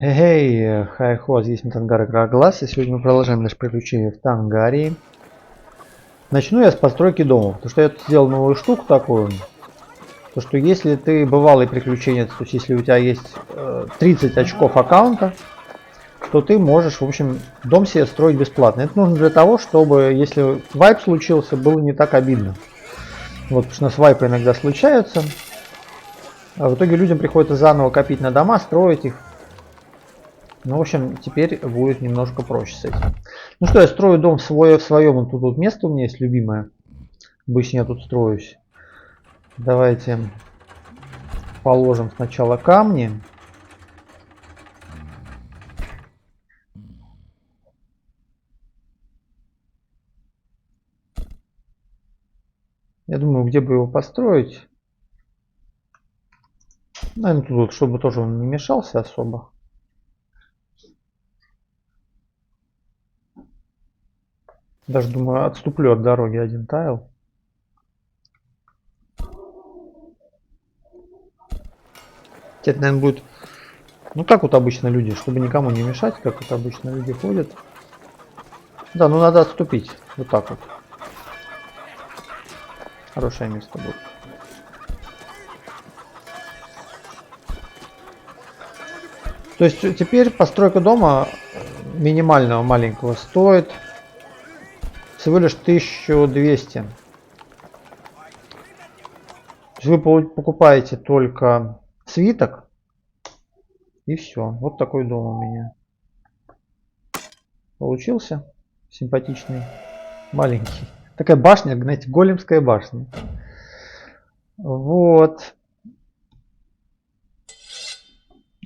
Эй, хай-хо, здесь Метангар Игра Глаз, и сегодня мы продолжаем наше приключение в Тангарии. Начну я с постройки дома, потому что я тут сделал новую штуку такую, то что если ты бывалый приключенец, то есть если у тебя есть 30 очков аккаунта, то ты можешь, в общем, дом себе строить бесплатно. Это нужно для того, чтобы, если вайп случился, было не так обидно. Вот, потому что у нас вайпы иногда случаются, а в итоге людям приходится заново копить на дома, строить их. Ну, в общем, теперь будет немножко проще с этим. Ну что, я строю дом в своем. Вот тут место у меня есть любимое. Обычно я тут строюсь. Давайте положим сначала камни. Я думаю, где бы его построить. Наверное, тут вот, чтобы тоже он не мешался особо. Даже, думаю, отступлю от дороги один тайл. Это, наверное, будет... Ну, как вот обычно люди, чтобы никому не мешать, как вот обычно люди ходят. Да, ну надо отступить. Вот так вот. Хорошее место будет. То есть теперь постройка дома минимального маленького стоит всего лишь 1200. Вы покупаете только свиток и все. Вот такой дом у меня получился. Симпатичный, маленький. Такая башня, знаете, големская башня. Вот.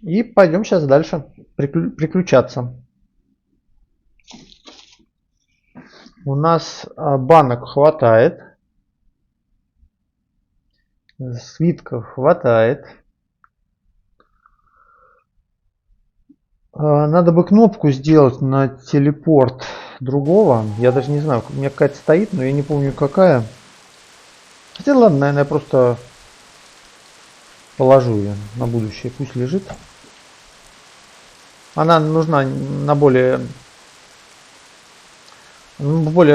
И пойдем сейчас дальше приключаться. У нас банок хватает. Свитков хватает. Надо бы кнопку сделать на телепорт другого. Я даже не знаю, у меня какая-то стоит, но я не помню какая. Хотя ладно, наверное, я просто положу ее на будущее. Пусть лежит. Она нужна на более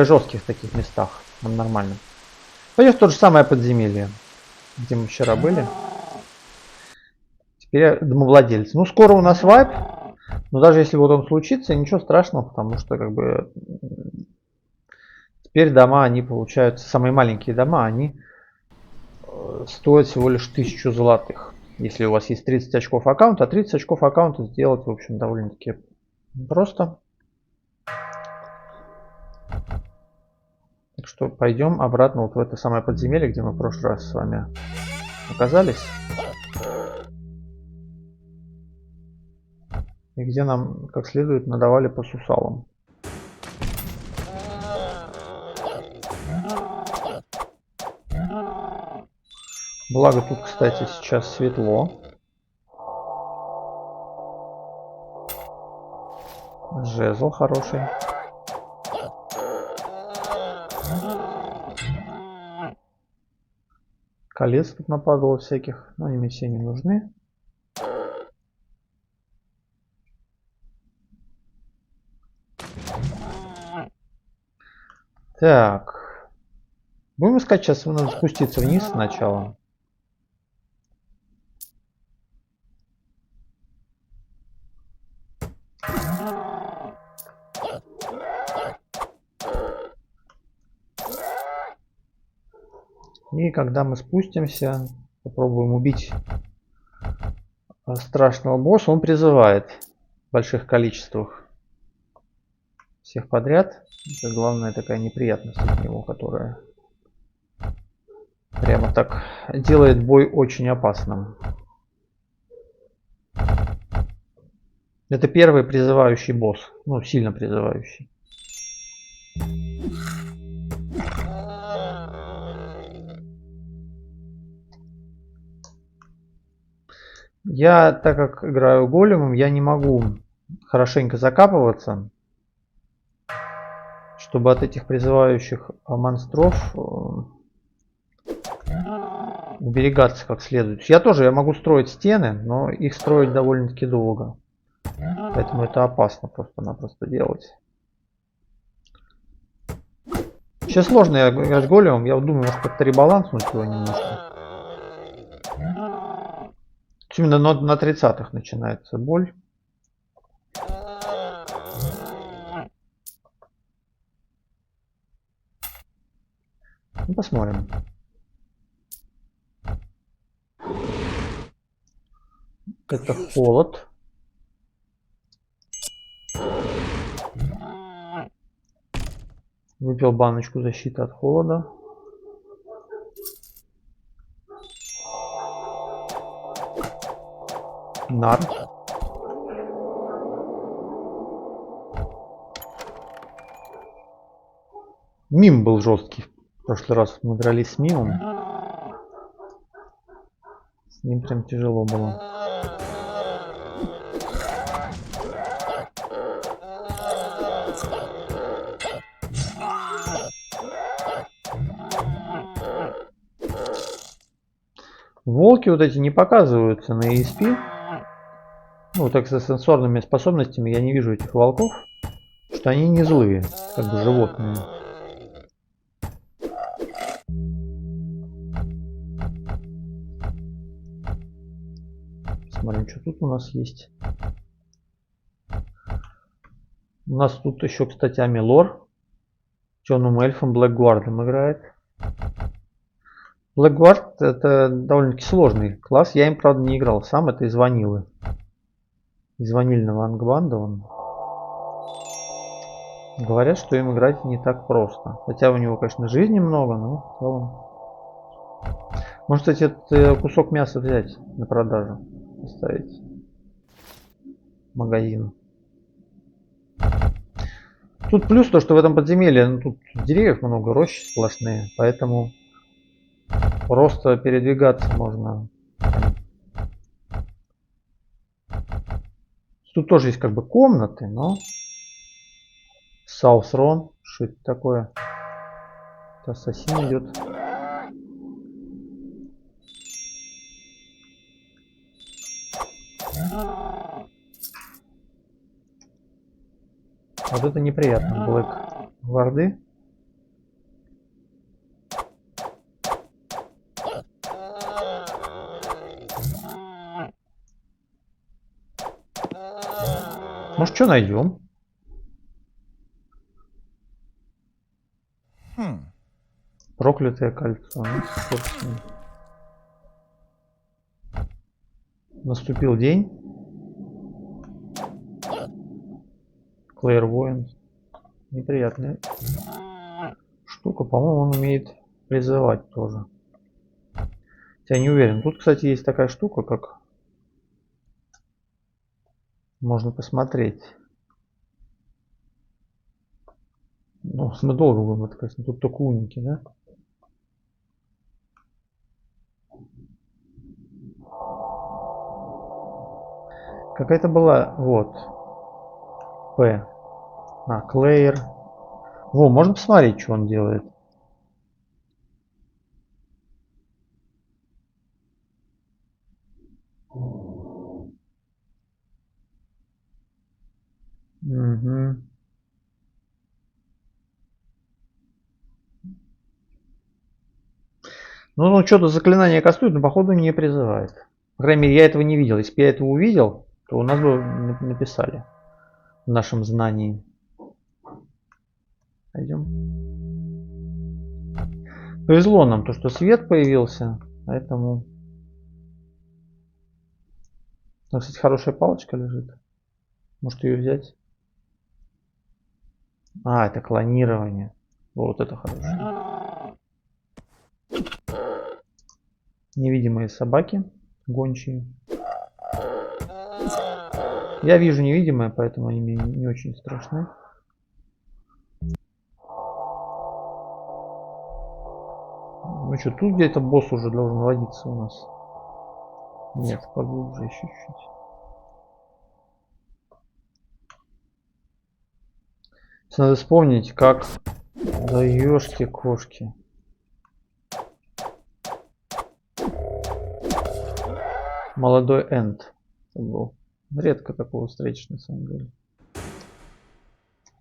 жестких таких местах. Нормально. Пойдем в то же самое подземелье, где мы вчера были. Теперь я домовладелец. Ну, скоро у нас вайп. Но даже если вот он случится, ничего страшного, потому что как бы теперь дома, они получаются, самые маленькие дома, они стоят всего лишь 1000 золотых. Если у вас есть 30 очков аккаунта, а 30 очков аккаунта сделать, в общем, довольно-таки просто. Так что пойдем обратно вот в это самое подземелье, где мы в прошлый раз с вами оказались. И где нам как следует надавали по сусалам. Благо тут, кстати, сейчас светло. Жезл хороший. Колец тут нападало всяких, но они мне все не нужны. Так. Будем искать, сейчас надо спуститься вниз сначала. И когда мы спустимся, попробуем убить страшного босса, он призывает в больших количествах всех подряд. Это главная такая неприятность от него, которая прямо так делает бой очень опасным. Это первый призывающий босс, ну сильно призывающий. Я, так как играю големом, я не могу хорошенько закапываться, чтобы от этих призывающих монстров уберегаться как следует. Я могу строить стены, но их строить довольно-таки долго. Поэтому это опасно просто-напросто делать. Сейчас сложно играть големом. Я вот думаю, может как-то ребаланснуть его немножко. Именно на 30-х начинается боль. Ну, посмотрим. Это холод. Выпил баночку защиты от холода. Нар. Мим был жесткий. В прошлый раз мы дрались с мимом. С ним прям тяжело было. Волки вот эти не показываются на ESP. Ну, так со сенсорными способностями я не вижу этих волков. Что они не злые, как бы животные. Смотрим, что тут у нас есть. У нас тут еще, кстати, Амилор. Темным эльфом Блэкгвардом играет. Блэкгвард это довольно-таки сложный класс. Я им, правда, не играл сам. Это из ванилы. Из ванильного ангбанда он. Говорят, что им играть не так просто. Хотя у него, конечно, жизни много, но в целом. Может, кстати, этот кусок мяса взять на продажу. Поставить. Магазин. Тут плюс то, что в этом подземелье, ну, тут деревьев много, рощи сплошные. Поэтому просто передвигаться можно. Тут тоже есть как бы комнаты, но Саусрон, что это такое? Это ассасин идет. Вот это неприятно. Блэкгварды. Может, что найдем? Проклятое кольцо. Наступил день. Клэйрвоинт. Неприятная штука. По-моему, он умеет призывать тоже. Я не уверен. Тут, кстати, есть такая штука, как можно посмотреть. Ну, мы долго будем это, конечно, тут только уники, да? Какая-то была, вот, П. Клэйр. Во, можно посмотреть, что он делает. Угу. Ну, что-то заклинание кастует, но походу не призывает. По крайней мере, я этого не видел. Если бы я этого увидел, то у нас бы написали в нашем знании. Пойдем. Повезло нам то, что свет появился, поэтому... Там, кстати, хорошая палочка лежит. Может ее взять? А, это клонирование. Вот это хорошо. Невидимые собаки. Гончие. Я вижу невидимые, поэтому они мне не очень страшны. Ну что, тут где-то босс уже должен водиться у нас. Нет, поглубже еще чуть-чуть. Надо вспомнить, как... Да ёшки-кошки. Молодой Энд был. Редко такого встретишь на самом деле.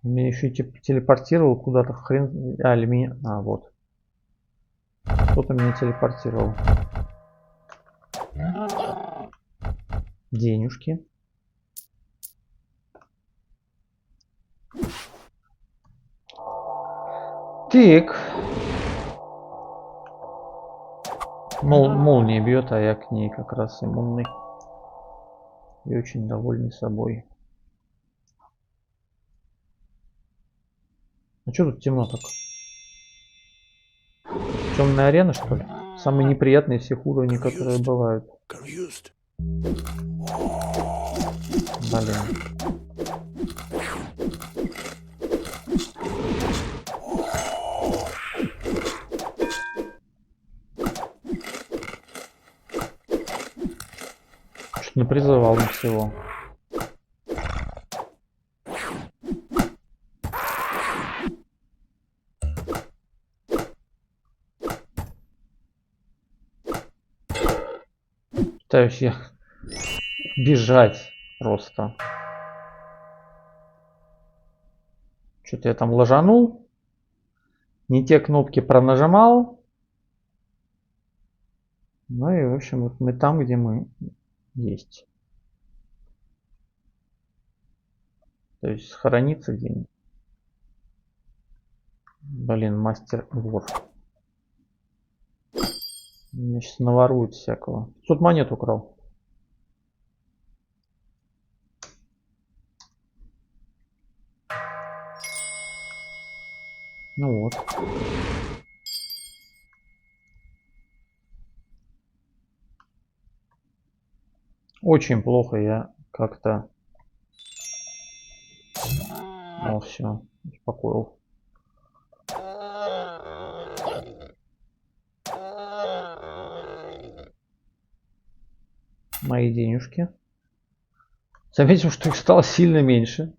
Меня еще и телепортировал куда-то хрен. А, или меня. А, вот. Кто-то меня телепортировал. Денежки. Так. Молния бьет, а я к ней как раз иммунный. И очень довольный собой. А что тут темно так? Темная арена, что ли? Самые неприятные из всех уровней, которые бывают. Блин. Что-то напризывал на всего. Пытаюсь я бежать просто. Что-то я там ложанул. Не те кнопки пронажимал. Ну и в общем вот мы там, где мы есть. То есть сохраниться где-нибудь. Блин, мастер вор. Меня сейчас наворуют всякого. 500 монет украл. Ну вот. Очень плохо я как-то... Ну все, успокоил. Мои денежки. Заметим, что их стало сильно меньше.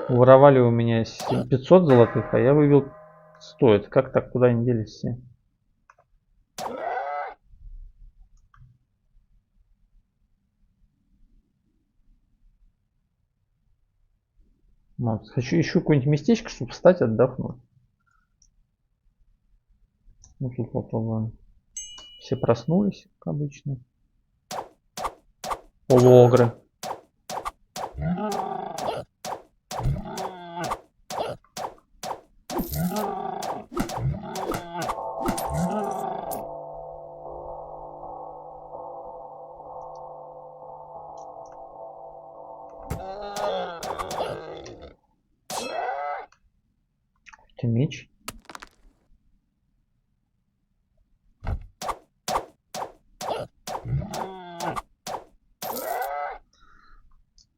Воровали у меня 500 золотых, а я вывел 100. Это как так, куда они делись все? Вот. Хочу еще какое-нибудь местечко, чтобы встать, отдохнуть. Ну тут попробуем. Все проснулись, как обычно. Полуогры. Это меч.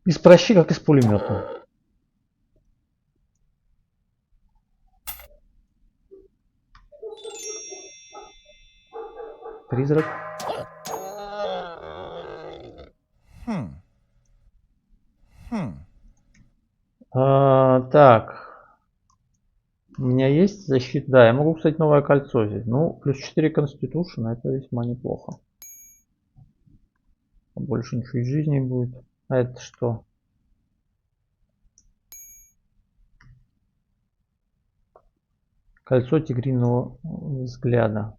Из прощи, как из пулемета. Призрак. Так. У меня есть защита. Да, я могу, кстати, новое кольцо взять. Ну, плюс 4 Constitution, это весьма неплохо. Больше ничего из жизни будет. А это что? Кольцо тигриного взгляда.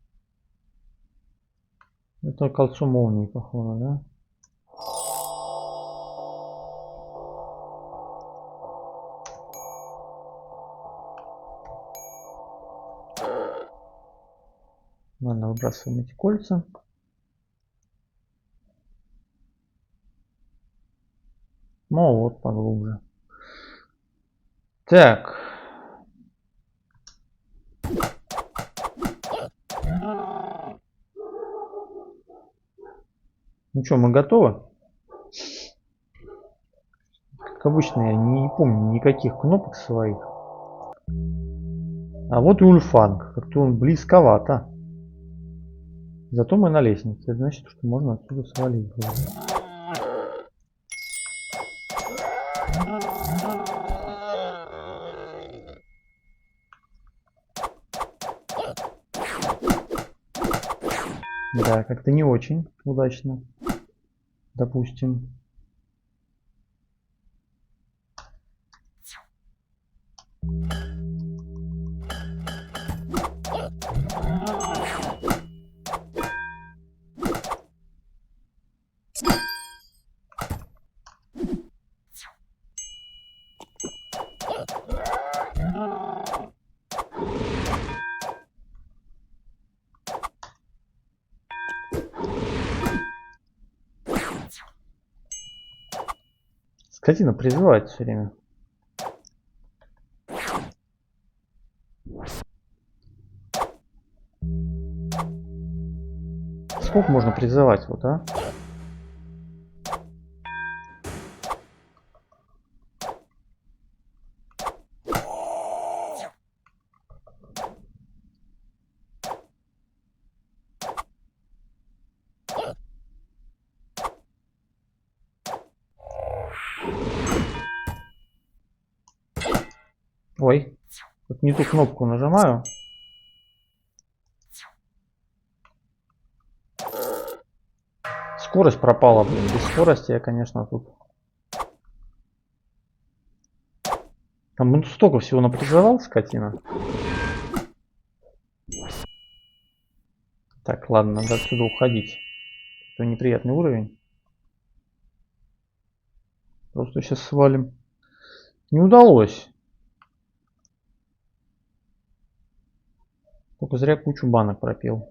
Это кольцо молнии, похоже, да? Ладно, выбрасываем эти кольца. Ну вот, поглубже. Так. Ну что, мы готовы? Как обычно, я не помню никаких кнопок своих. А вот и Ульфанг. Как-то он близковато. Зато мы на лестнице. Это значит, что можно отсюда свалить. Да, как-то не очень удачно. допустим. Скотина призывает все время. Сколько можно призывать, вот, а? Ой, тут не ту кнопку нажимаю. Скорость пропала, блин. Без скорости я, конечно, тут... Там он столько всего напризывал, скотина. Так, ладно, надо отсюда уходить. Это неприятный уровень. Просто сейчас свалим. Не удалось. Только зря кучу банок пропил.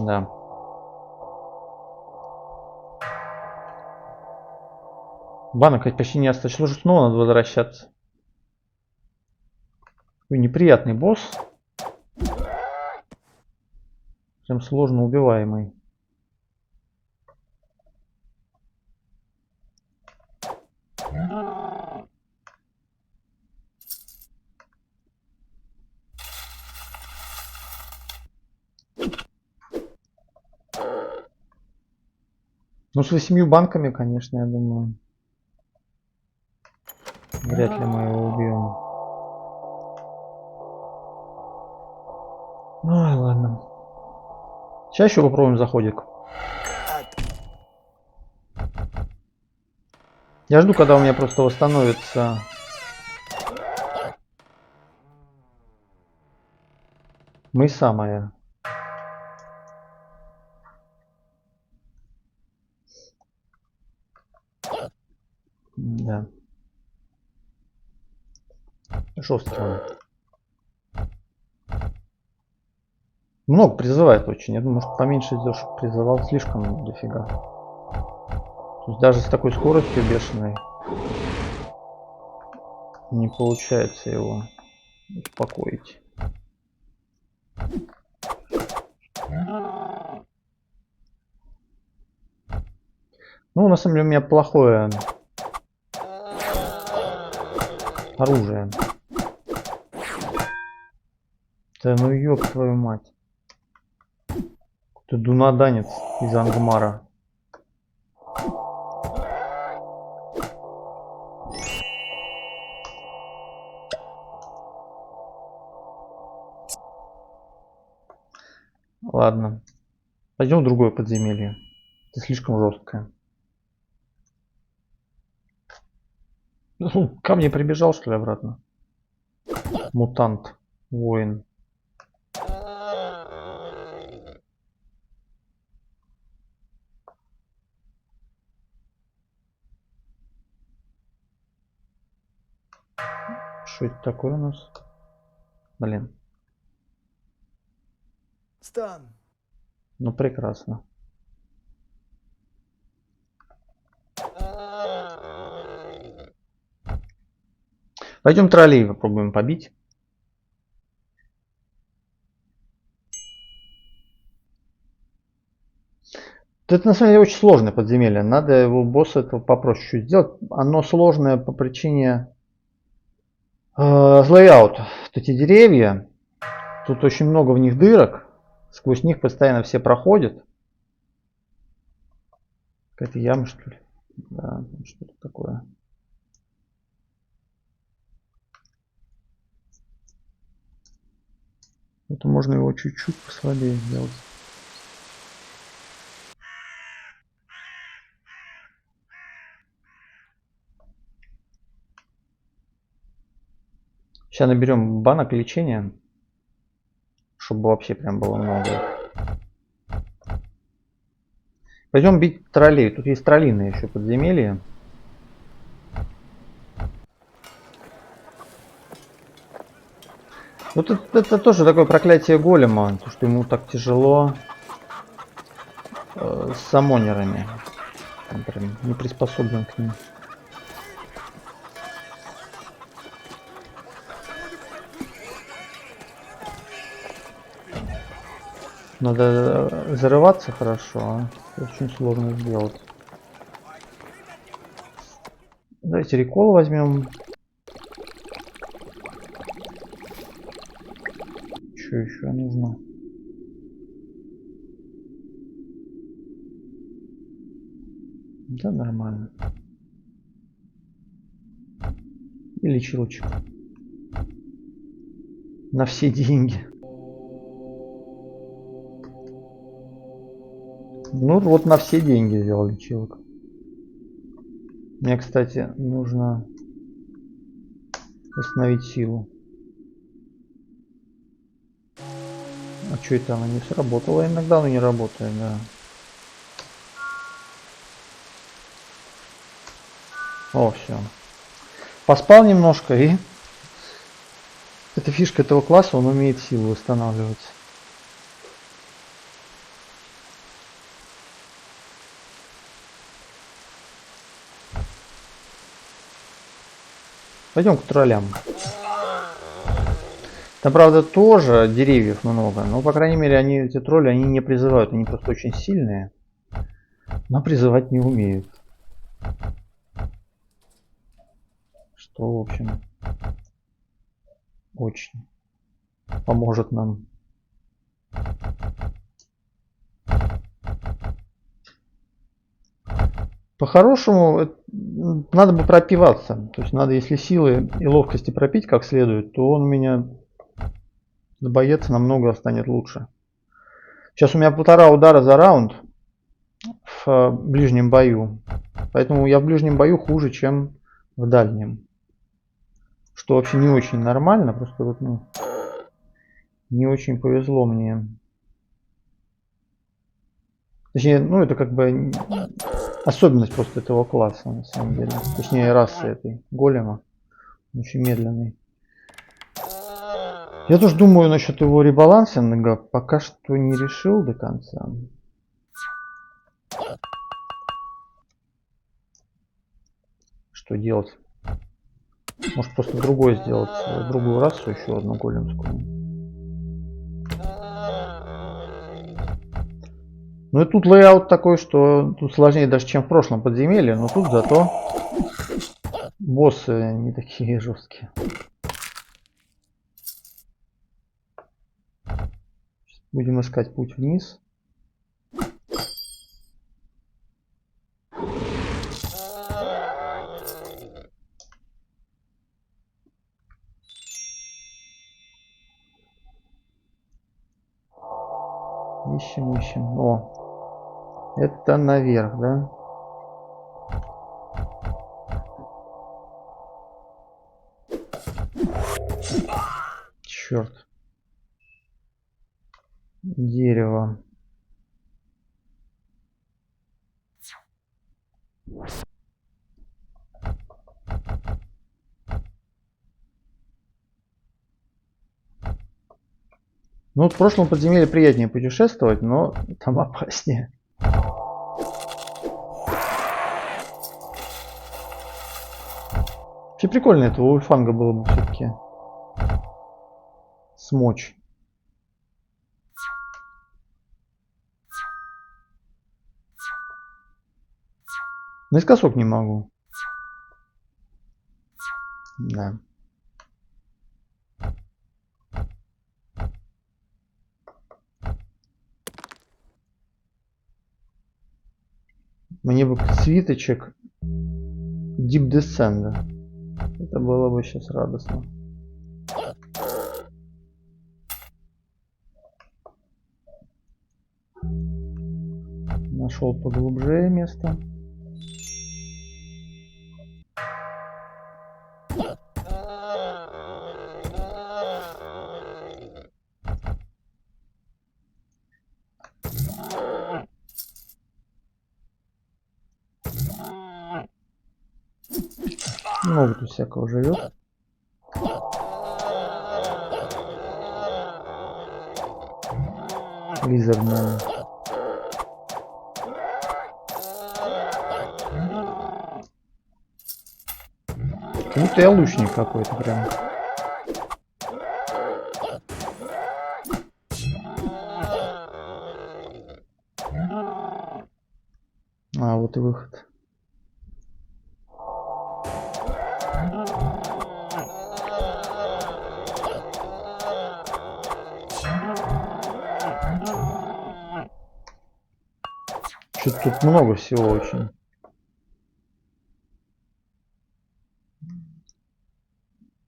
Да. Банок почти не осталось. Что же снова надо возвращаться? Ой, неприятный босс. Прям сложно убиваемый. Ну, с 8 банками, конечно, я думаю. Вряд ли мы его убьем. Ой, ладно. Сейчас еще попробуем заходик. Я жду, когда у меня просто восстановится... мыса моя. Да. Жесткий он. Много призывает очень. Я думаю, может поменьше сделать, чтобы призывал слишком дофига. То есть даже с такой скоростью бешеной не получается его успокоить. Ну, на самом деле, у меня плохое оружие. Да ну ёб твою мать. Ты дунаданец из Ангмара. Ладно. Пойдем в другое подземелье. Это слишком жесткое. Ну, ко мне прибежал, что ли, обратно? Мутант. Воин. Что это такое у нас? Блин. Стан. Ну прекрасно. Пойдем троллей попробуем побить. Это на самом деле очень сложное подземелье. Надо его босса этого попроще чуть сделать. Оно сложное по причине лейаута. Вот эти деревья. Тут очень много в них дырок. Сквозь них постоянно все проходят. Какая-то яма, что ли? Да, что-то такое. Это можно его чуть-чуть послабее сделать. Сейчас наберем банок лечения, чтобы вообще прям было много. Пойдем бить троллей. Тут есть троллиные еще подземелья. Вот это тоже такое проклятие голема, то что ему так тяжело с самонерами. Он прям не приспособлен к ним. Надо зарываться хорошо, а? Очень сложно сделать. Давайте рекол возьмем. Что еще нужно? Да, нормально. И лечилочек. На все деньги. Ну вот на все деньги взял лечилок. Мне, кстати, нужно восстановить силу. А что это она не сработала? Иногда она не работает, да. О, все. Поспал немножко, и эта фишка этого класса, он умеет силу восстанавливать. Пойдем к троллям. Там, правда, тоже деревьев много, но, по крайней мере, эти тролли, они не призывают, они просто очень сильные, но призывать не умеют. Что, в общем, очень поможет нам. По-хорошему, надо бы пропиваться. То есть надо, если силы и ловкости пропить как следует, то он у меня боец намного станет лучше. Сейчас у меня 1,5 удара за раунд в ближнем бою. Поэтому я в ближнем бою хуже, чем в дальнем. Что вообще не очень нормально. Просто вот, ну, не очень повезло мне. Точнее, ну это как бы особенность просто этого класса, на самом деле. Точнее, расы этой голема. Очень медленный. Я тоже думаю насчет его ребалансинга. Пока что не решил до конца. Что делать? Может просто другой сделать, другую расу, еще одну големскую. Ну и тут лейаут такой, что тут сложнее даже, чем в прошлом подземелье, но тут зато боссы не такие жесткие. Будем искать путь вниз. Ищем, ищем. О, это наверх, да? Черт. Дерево. Ну вот в прошлом подземелье приятнее путешествовать, но там опаснее. Вообще прикольно этого ульфанга было бы все-таки смочь. Наискосок не могу. Да. Мне бы свиточек Deep Descend. Это было бы сейчас радостно. Нашел поглубже место. Много тут всякого живет. Лизерная. Как будто я лучник какой-то прям. А, вот и выход. Что-то тут много всего очень.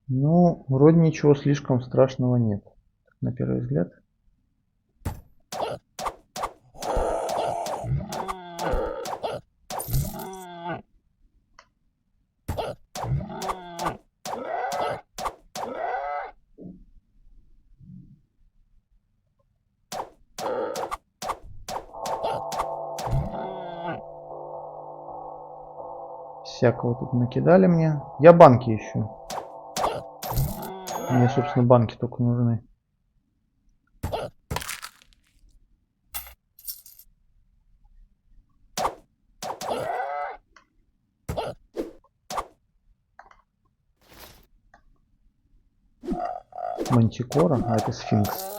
Ну, вроде ничего слишком страшного нет, на первый взгляд. Всякого тут накидали мне. Я банки ищу. Мне, собственно, банки только нужны. Мантикора, а это сфинкс.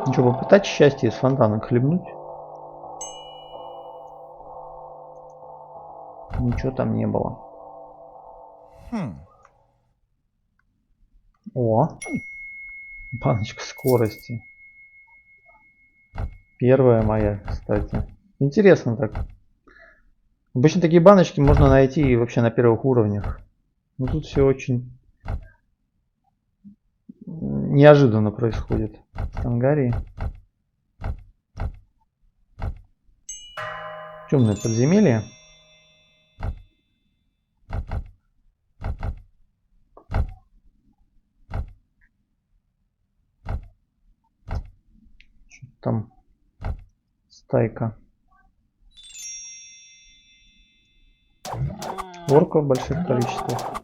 Ну что, попытать счастье из фонтана хлебнуть? Ничего там не было. О! Баночка скорости. Первая моя, кстати. Интересно так. Обычно такие баночки можно найти вообще на первых уровнях. Но тут все очень неожиданно происходит в Тангарии. Темное подземелье. Что там? Стайка. Орков в больших количествах.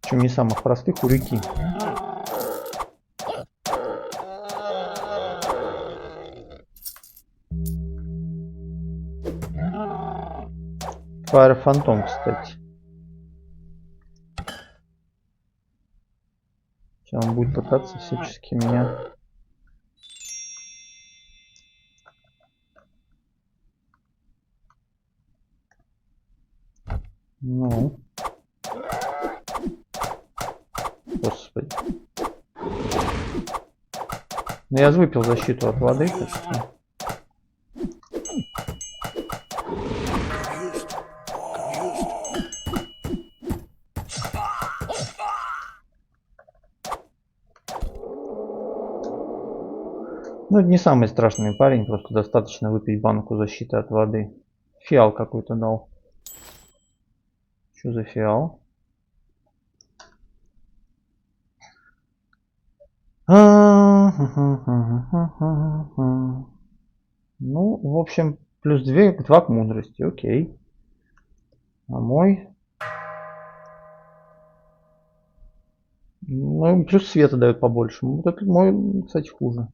Причем не самых простых, у реки. Fire Phantom, кстати. Сейчас он будет пытаться всячески меня... Ну... Господи. Ну я выпил защиту от воды, так что... Ну, это не самый страшный парень, просто достаточно выпить банку защиты от воды. Фиал какой-то дал. Что за фиал? Ну, в общем, плюс 2 к мудрости, окей. А мой? Ну, плюс света дает побольше. Вот этот мой, кстати, хуже.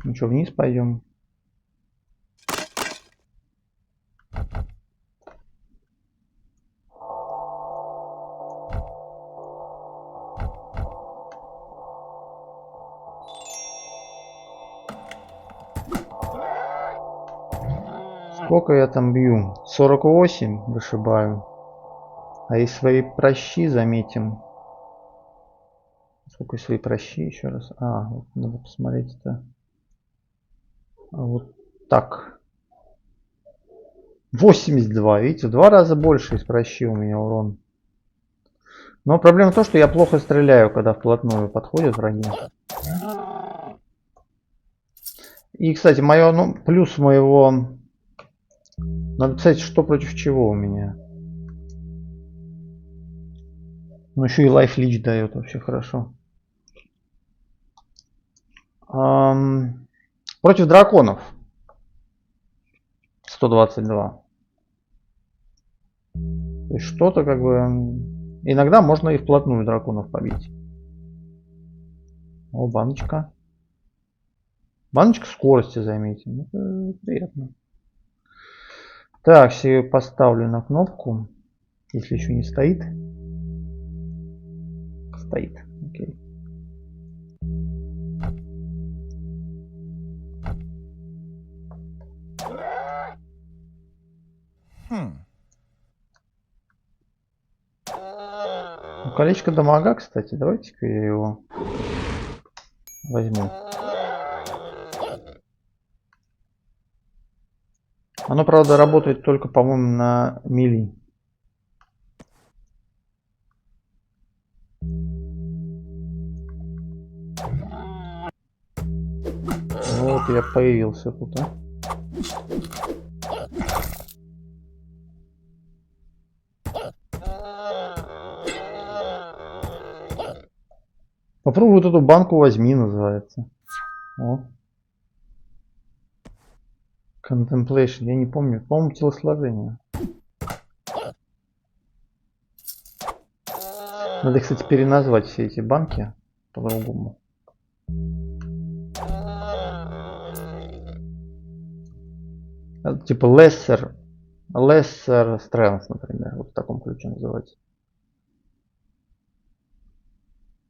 Ну что, вниз пойдем? Сколько я там бью? 48 вышибаю. А и свои прощи заметим. Сколько свои прощи еще раз? А, вот надо посмотреть это. Вот так. 82, видите, в 2 раза больше из прощи у меня урон. Но проблема в том, что я плохо стреляю, когда вплотную подходят враги. И, кстати, плюс моего Надо писать, что против чего у меня. Ну еще и лайф лич дает, вообще хорошо. Против драконов. 122. То есть что-то как бы... Иногда можно и вплотную драконов побить. О, баночка. Баночка скорости, заметим. Это приятно. Так, все поставлю на кнопку. Если еще не стоит. Стоит. Окей. Ну, колечко дамага, кстати. Давайте-ка я его возьму. Оно, правда, работает только, по-моему, на мили. Вот я появился тут, а. Попробуй вот эту банку возьми, называется. О. Contemplation, я не помню. По-моему, телосложение. Надо, кстати, переназвать все эти банки по-другому. Типа lesser strength, например. Вот в таком ключе называется.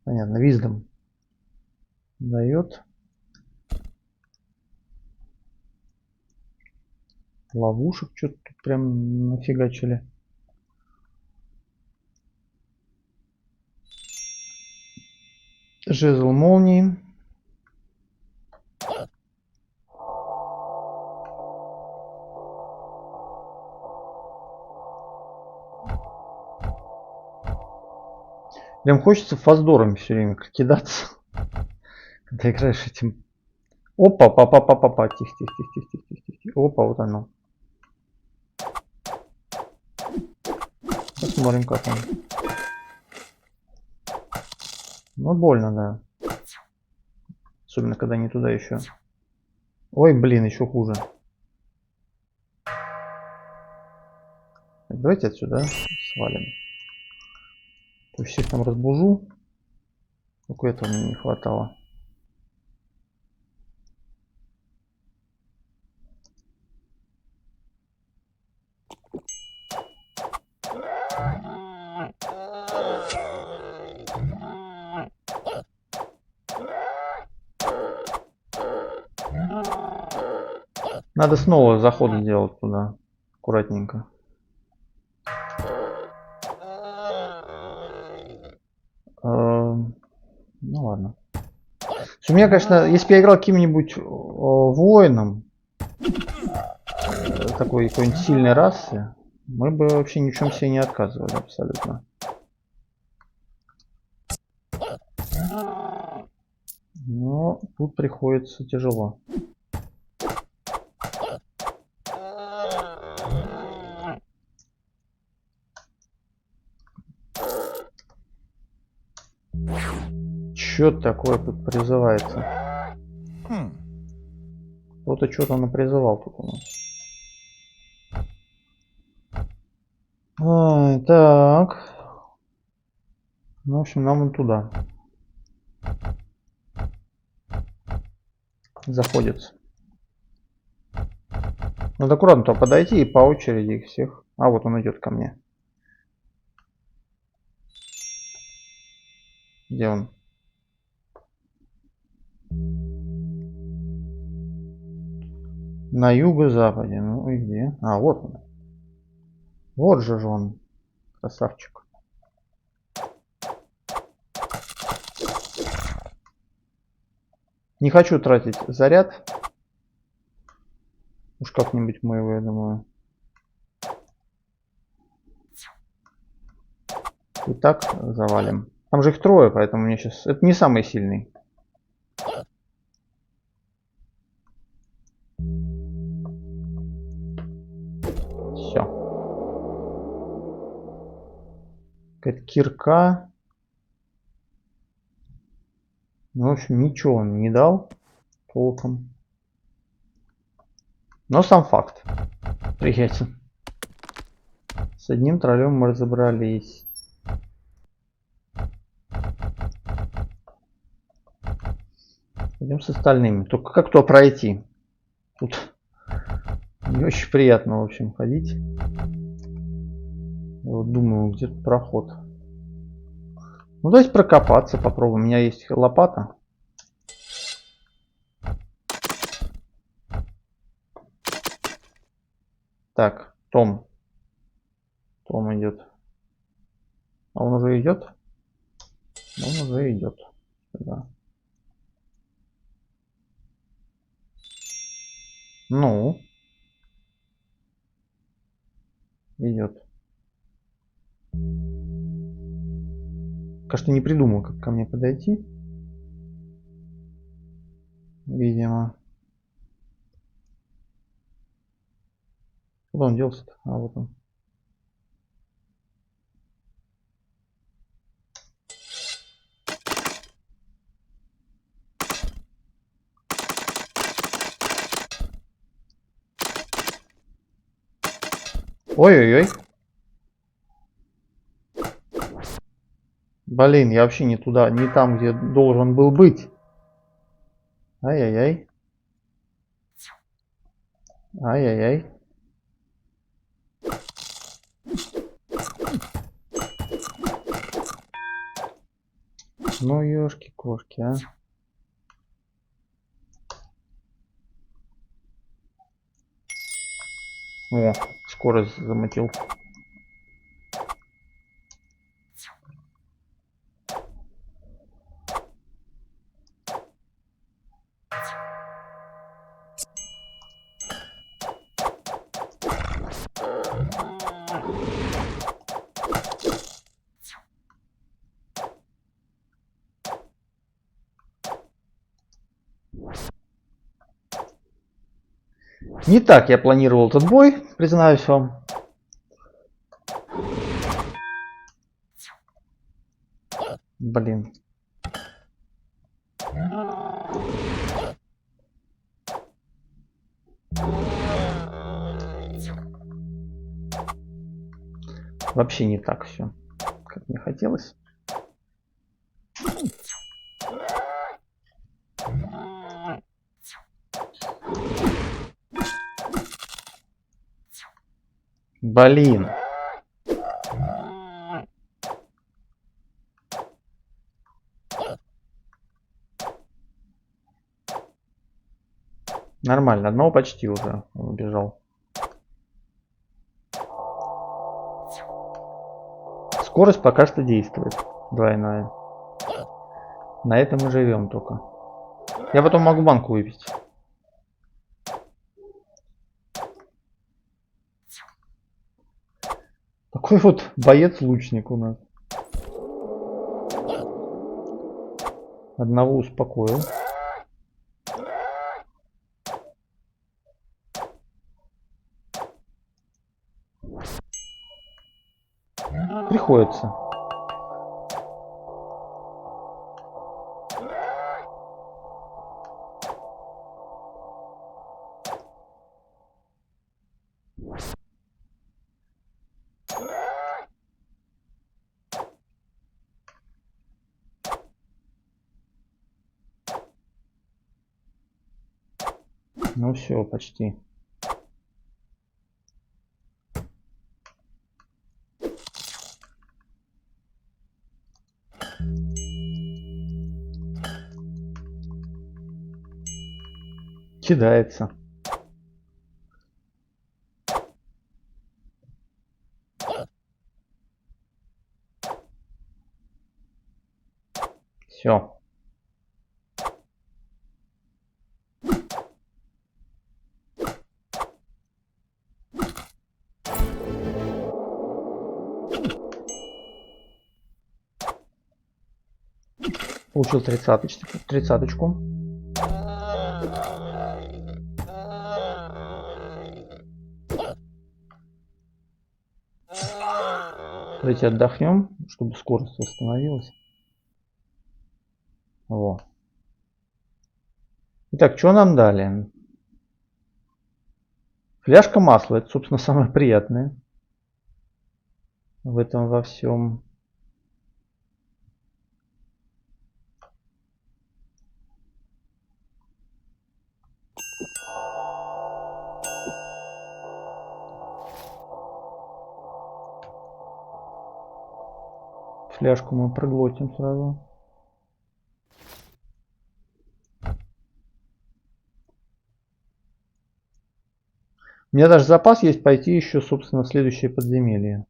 Понятно, wisdom дает. Ловушек что-то тут прям нафигачили. Жезл молнии. Прям хочется фаздором все время кидаться, когда играешь этим. Опа, папа, тихо. Опа, вот оно. Посмотрим, как он. Ну, больно, да. Особенно, когда не туда еще. Ой, блин, еще хуже. Так, давайте отсюда свалим. То есть всех там разбужу. Только этого мне не хватало. Надо снова заход сделать туда. Аккуратненько. Ну ладно. У меня, конечно, если бы я играл каким-нибудь воином, такой какой-нибудь сильной расы, мы бы вообще ни в чем себе не отказывали абсолютно. Но тут приходится тяжело. Что такое тут призывается? Кто-то что-то напризывал тут у нас. Так. Ну, в общем, нам вон туда. Заходится. Надо аккуратно туда подойти и по очереди их всех. А вот он идет ко мне. Где он? На юго-западе. Ну и где? А, вот он. Вот же он. Красавчик. Не хочу тратить заряд. Уж как-нибудь мы его, я думаю. И так завалим. Там же их трое, поэтому мне сейчас... Это не самый сильный. Все. Какая-то кирка. Ну, в общем, ничего он не дал толком. Но сам факт приятен. С одним троллем мы разобрались. Идем с остальными. Только как туда пройти? Тут не очень приятно, в общем, ходить. Я вот думаю, где тут проход. Ну, давайте прокопаться попробуем. У меня есть лопата. Так, Том. Том идет. А он уже идет? Он уже идет. Да. Ну. Идет. Кажется, не придумал, как ко мне подойти. Видимо. Куда он делся-то? А, вот он. Ой-ой-ой. Блин, я вообще не туда, не там, где должен был быть. Ай-яй-яй. Ай-яй-яй. Ну, ёшки-кошки, а. О, скорость замотил. Не так я планировал этот бой, признаюсь вам. Блин. Вообще не так все, как мне хотелось. Блин. Нормально, одного почти уже убежал. Скорость пока что действует. Двойная. На этом мы живем только. Я потом могу банку выпить. Такой вот боец-лучник у нас. Одного успокоил. Приходится. Ну все, почти. Кидается. Все. Получил тридцаточку. Давайте отдохнем, чтобы скорость восстановилась. Во. Итак, что нам дали? Фляжка масла. Это, собственно, самое приятное в этом во всем. Фляжку мы проглотим сразу. У меня даже запас есть пойти еще, собственно, в следующее подземелье.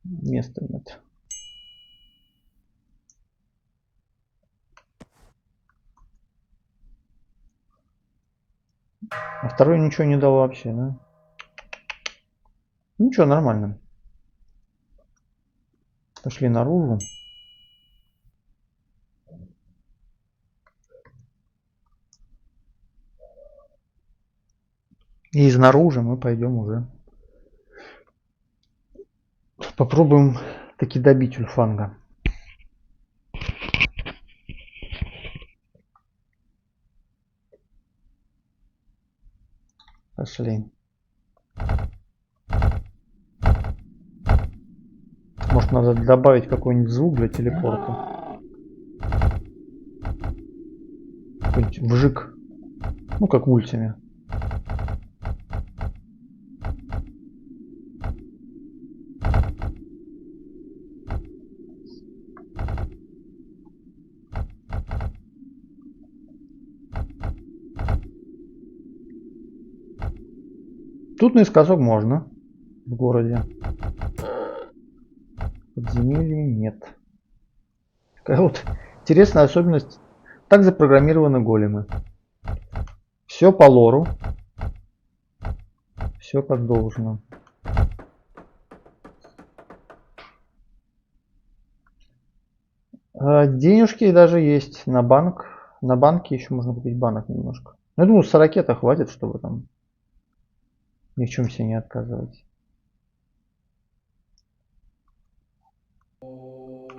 Места нет. А второй ничего не дал вообще, да? Ничего, нормально. Пошли наружу. И снаружи мы пойдем уже. Попробуем таки добить Ульфанга. Пошли. Может, надо добавить какой-нибудь звук для телепорта. Какой-нибудь вжик. Ну, как в ультиме. Тут наискосок можно. В городе. Подземелья нет. Такая вот интересная особенность. Так запрограммированы големы. Все по лору. Все как должно. Денежки даже есть на банк. На банке еще можно купить банок немножко. Ну, я думаю, 40-то хватит, чтобы там ни в чем себе не отказывать.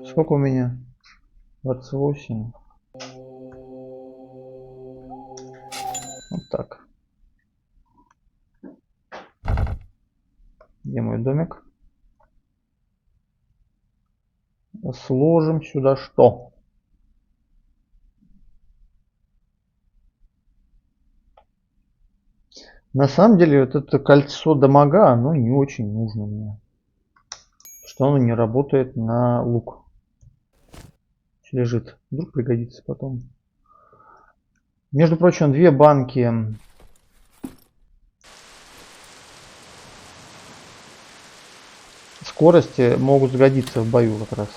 Сколько у меня? 28. Вот так. Где мой домик? Сложим сюда что? На самом деле вот это кольцо дамага, оно не очень нужно мне. Что оно не работает на лук. Лежит. Вдруг пригодится потом. Между прочим, 2 банки скорости могут сгодиться в бою как раз.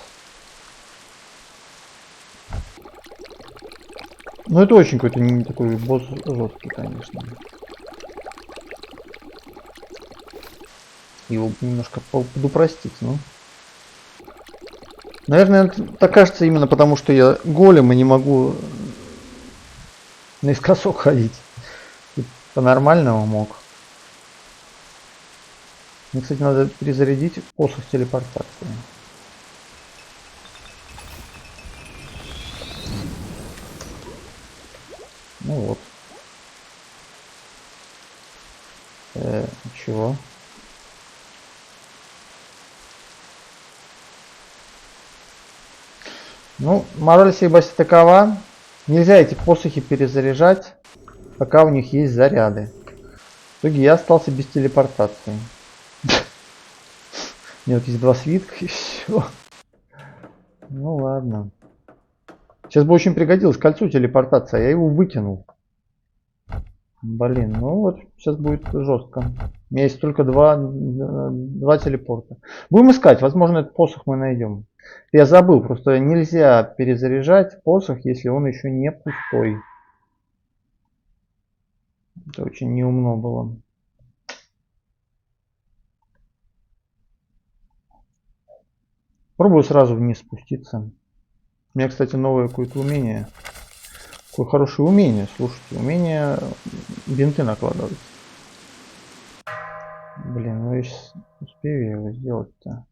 Но это очень какой-то не такой босс жесткий, конечно. Его немножко подупростить, ну. Наверное, так кажется именно потому, что я голем и не могу наискосок ходить. По-нормальному мог. Мне, кстати, надо перезарядить посох телепортации. Ну вот. Чего? Ну, мораль сей баси такова. Нельзя эти посохи перезаряжать, пока у них есть заряды. В итоге я остался без телепортации. У меня вот есть 2 свитка и все. Ну ладно. Сейчас бы очень пригодилось кольцо телепортация, я его вытянул. Блин, ну вот сейчас будет жестко. У меня есть только 2 телепорта. Будем искать, возможно, этот посох мы найдем. Я забыл, просто нельзя перезаряжать посох, если он еще не пустой. Это очень неумно было. Пробую сразу вниз спуститься. У меня, кстати, новое какое-то умение. Какое хорошее умение, слушайте. Умение бинты накладывать. Блин, ну я сейчас успею его сделать-то.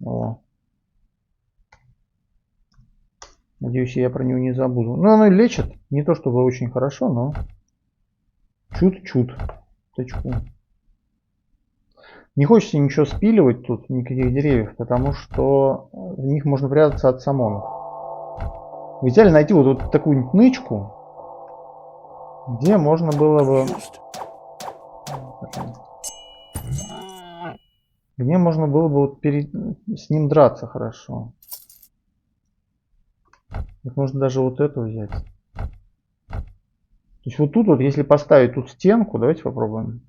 О. Надеюсь, я про него не забуду. Ну, оно лечит. Не то чтобы очень хорошо, но чуть-чуть. Точку. Не хочется ничего спиливать тут, никаких деревьев, потому что в них можно прятаться от самонов. В идеале найти вот такую нычку, где можно было бы... Где можно было бы вот с ним драться хорошо. Вот можно даже вот эту взять. То есть вот тут вот, если поставить тут стенку, давайте попробуем.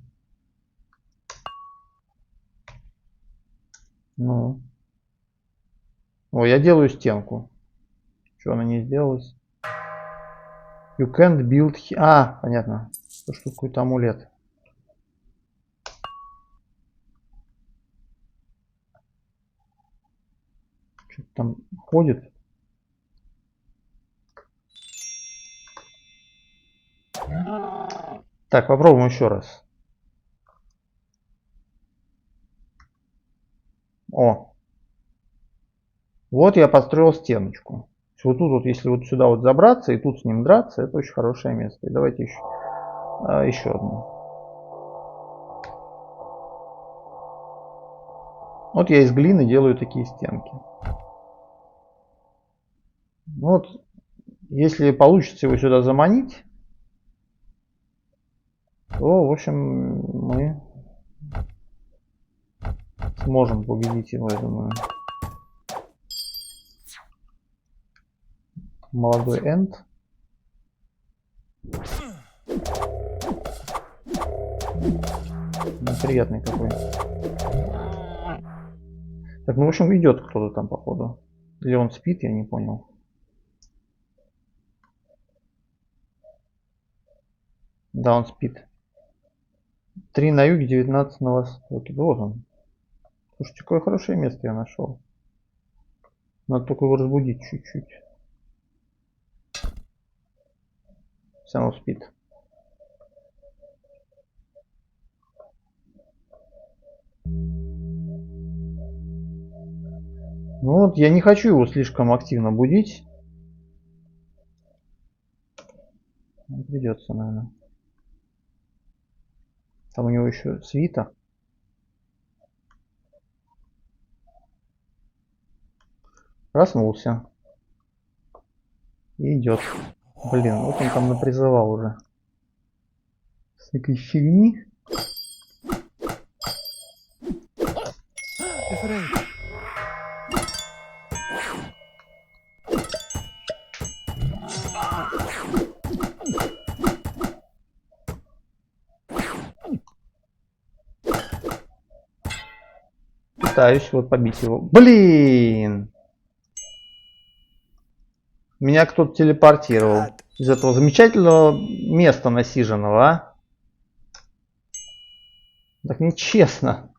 Ну. О, я делаю стенку. Что она не сделалась? You can't build... А, понятно. Что ж тут какой-то амулет. Что-то там ходит. Так, попробуем еще раз. О. Вот я построил стеночку. Вот тут вот, если вот сюда вот забраться и тут с ним драться, это очень хорошее место. И давайте еще одну. Вот я из глины делаю такие стенки. Вот, если получится его сюда заманить, то, в общем, мы сможем победить его, я думаю. Молодой энд. Приятный какой. Так, ну в общем идет кто-то там походу. Или он спит, я не понял. Да, он спит. 3 на юге, 19 на востоке. Вот он. Слушайте, какое хорошее место я нашел. Надо только его разбудить чуть-чуть. Все равно спит. Ну вот, я не хочу его слишком активно будить. Придется, наверное. Там у него еще свита. Проснулся. И идет. Блин, вот он там напризывал уже. Всякой фигни. Пытаюсь вот побить его. Блин! Меня кто-то телепортировал из этого замечательного места насиженного, а? Так нечестно.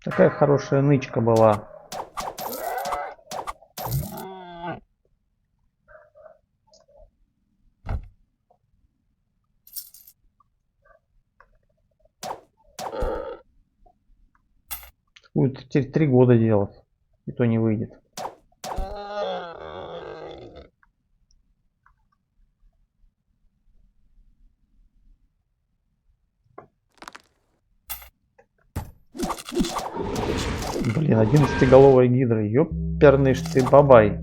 Такая хорошая нычка была. Будет теперь 3 года делать. И то не выйдет. Блин, 11-головая гидра. Ёперный ж ты бабай.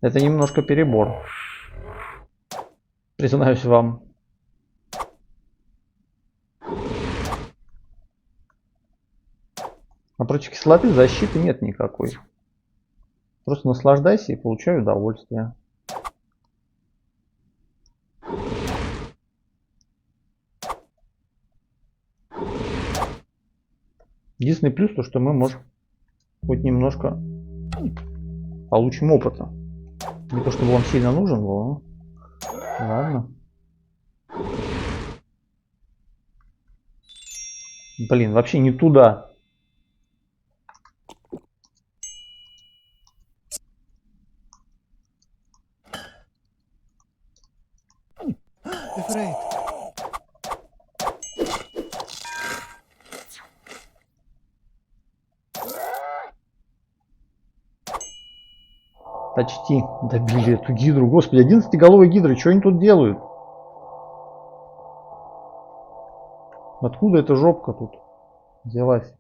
Это немножко перебор. Признаюсь вам. А против кислоты защиты нет никакой. Просто наслаждайся и получай удовольствие. Единственный плюс то, что мы можем хоть немножко получим опыта. Не то чтобы он сильно нужен был, но ладно. Блин, вообще не туда. Afraid. Почти добили эту гидру. Господи, 11-головые гидры, что они тут делают? Откуда эта жопка тут взялась?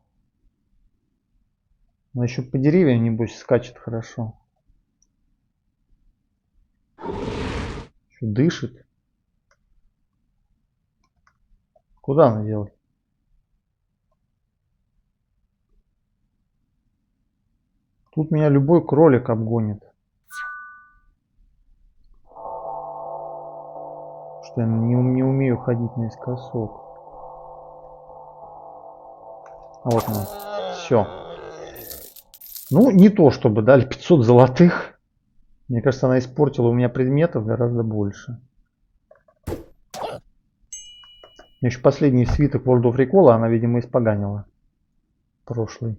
Она еще по деревьям, небось, скачет хорошо. Еще дышит. Куда она делась? Тут меня любой кролик обгонит. Что я не умею ходить наискосок. А вот она. Все. Ну, не то чтобы дали 500 золотых. Мне кажется, она испортила у меня предметов гораздо больше. Еще последний свиток World of Recall она, видимо, испоганила. Прошлый.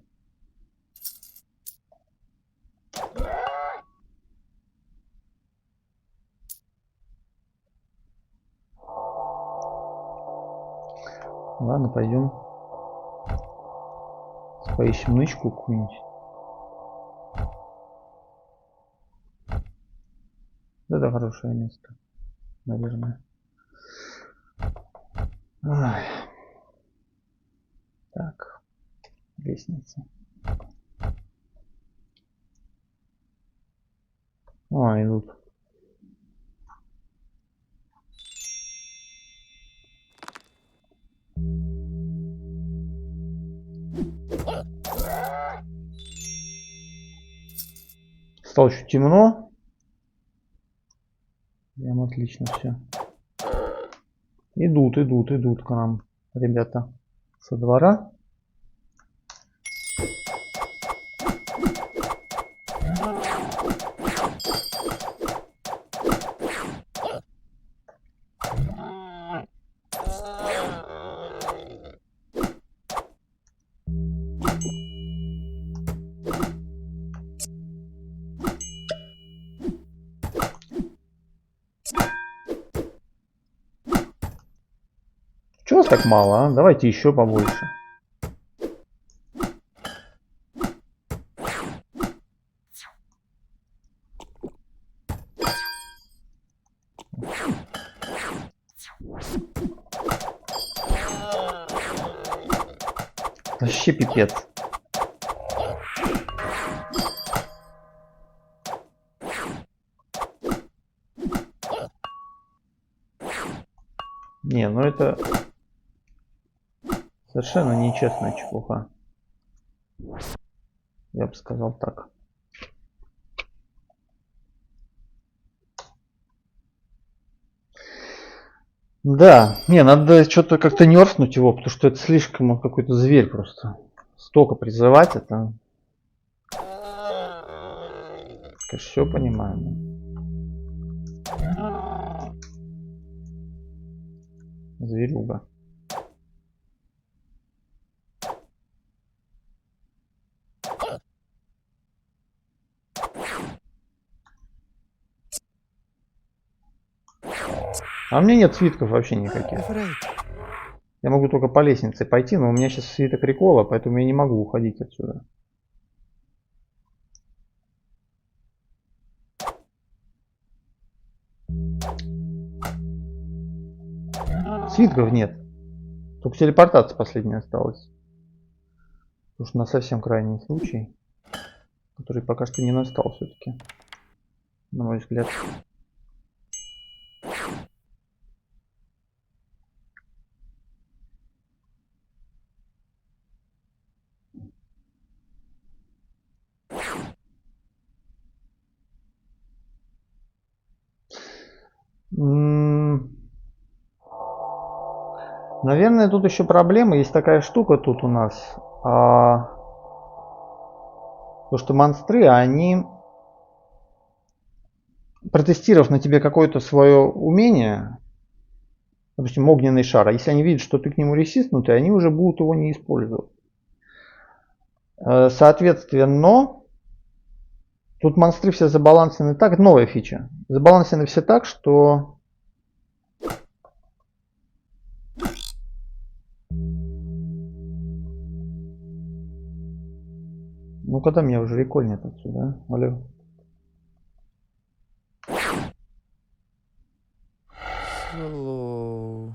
Ладно, пойдем. Поищем нычку какую-нибудь. Это хорошее место, наверное. Ай. Так, лестница. О, идут. Стало еще темно. Прям отлично все. Идут к нам ребята со двора. Чего так мало, а? Давайте еще побольше. Вообще пипец. Не, ну это совершенно нечестная чепуха. Я бы сказал так. Да, не, надо что-то как-то нерфнуть его, потому что это слишком он какой-то зверь просто. Столько призывать это. Конечно, все понимаем. Зверюга. А у меня нет свитков вообще никаких. Я могу только по лестнице пойти, но у меня сейчас свиток Рекола, поэтому я не могу уходить отсюда. Свитков нет. Только телепортация последняя осталась. Потому что на совсем крайний случай, который пока что не настал все-таки, на мой взгляд. Наверное, тут еще проблема. Есть такая штука тут у нас. То, что монстры, они, протестировав на тебе какое-то свое умение, допустим, огненный шар. А если они видят, что ты к нему ресистнутый, они уже будут его не использовать. Соответственно, тут монстры все забалансены так. Новая фича. Забалансены все так, что... Ну, когда меня уже рекольнет отсюда, а? Алло. Hello.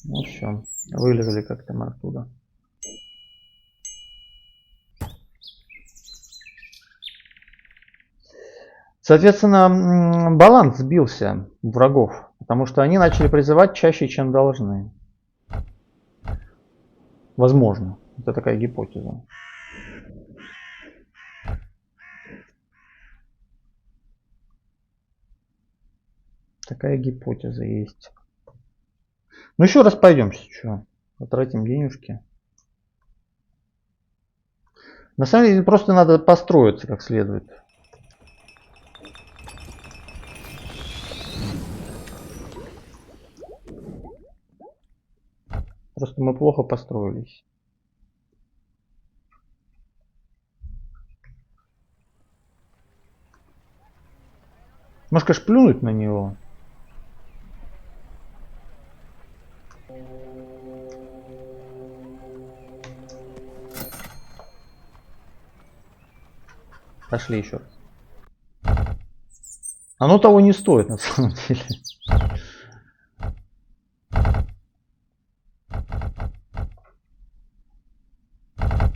Ну все, вылезли как-то мы оттуда. Соответственно, баланс сбился у врагов, потому что они начали призывать чаще, чем должны. Возможно, это такая гипотеза. Такая гипотеза есть. Ну еще раз пойдемся, что? Потратим денежки. На самом деле просто надо построиться как следует. Просто мы плохо построились. Может, конечно, плюнуть на него. Пошли еще раз. Оно того не стоит, на самом деле.